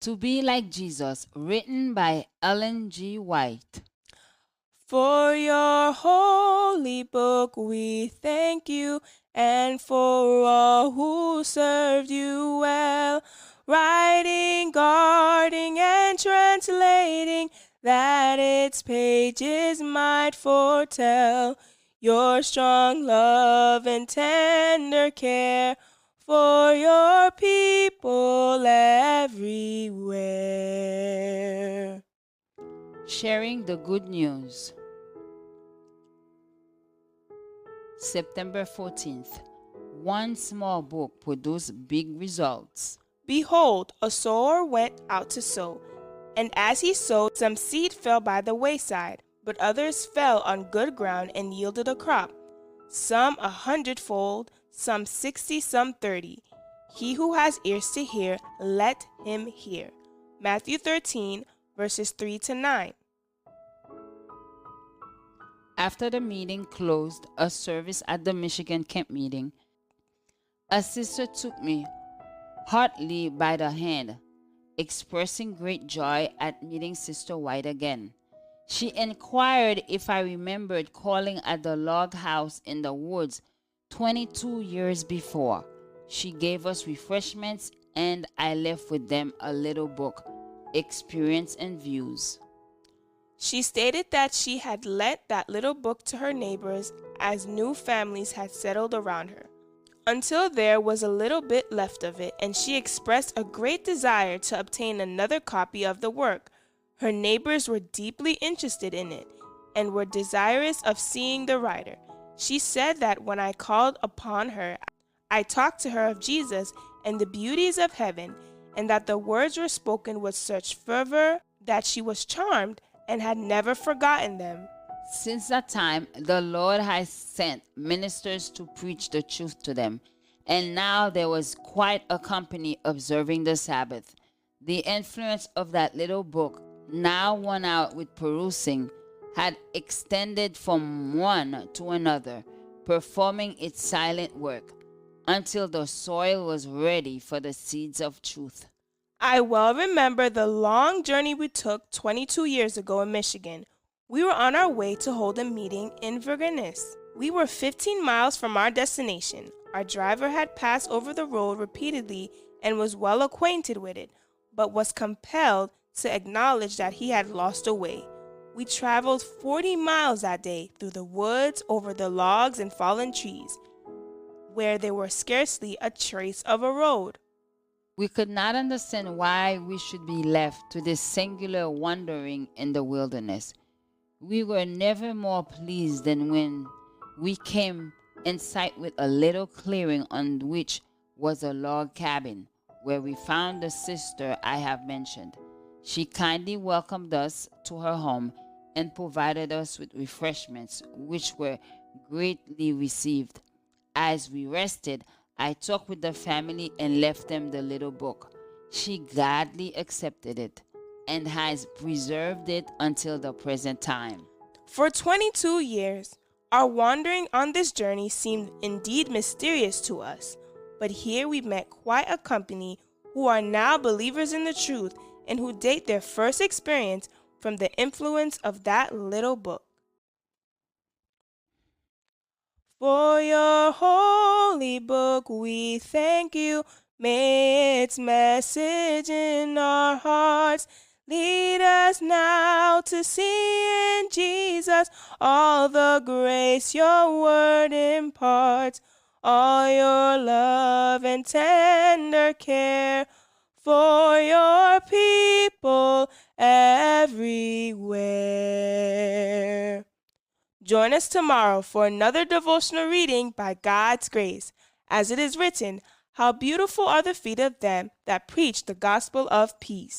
To Be Like Jesus, written by Ellen G. White. For your holy book we thank you, and for all who served you well, writing, guarding, and translating, that its pages might foretell your strong love and tender care for your people everywhere. Sharing the Good News. September 14th. One small book produced big results. Behold, a sower went out to sow, and as he sowed, some seed fell by the wayside, but others fell on good ground and yielded a crop, some 100-fold, some 60, some 30. He who has ears to hear, let him hear. Matthew 13, verses 3-9. After the meeting closed, a service at the Michigan camp meeting, a sister took me heartily by the hand, expressing great joy at meeting Sister White again. She inquired if I remembered calling at the log house in the woods 22 years before. She gave us refreshments, and I left with them a little book, Experience and Views. She stated that she had lent that little book to her neighbors as new families had settled around her, until there was a little bit left of it, and she expressed a great desire to obtain another copy of the work. Her neighbors were deeply interested in it and were desirous of seeing the writer. She said that when I called upon her, I talked to her of Jesus and the beauties of heaven, and that the words were spoken with such fervor that she was charmed and had never forgotten them. Since that time, the Lord has sent ministers to preach the truth to them, and now there was quite a company observing the Sabbath. The influence of that little book, now worn out with perusing, had extended from one to another, performing its silent work, until the soil was ready for the seeds of truth. I well remember the long journey we took 22 years ago in Michigan. We were on our way to hold a meeting in Virginis. We were 15 miles from our destination. Our driver had passed over the road repeatedly and was well acquainted with it, but was compelled to acknowledge that he had lost the way. We traveled 40 miles that day through the woods, over the logs and fallen trees, where there were scarcely a trace of a road. We could not understand why we should be left to this singular wandering in the wilderness. We were never more pleased than when we came in sight with a little clearing on which was a log cabin, where we found the sister I have mentioned. She kindly welcomed us to her home and provided us with refreshments, which were greatly received. As we rested, I talked with the family and left them the little book. She gladly accepted it and has preserved it until the present time. For 22 years, our wandering on this journey seemed indeed mysterious to us, but here we met quite a company who are now believers in the truth and who date their first experience from the influence of that little book. For your holy book we thank you. May its message in our hearts lead us now to see in Jesus all the grace your word imparts, all your love and tender care for your people everywhere. Join us tomorrow for another devotional reading by God's grace. As it is written, how beautiful are the feet of them that preach the gospel of peace.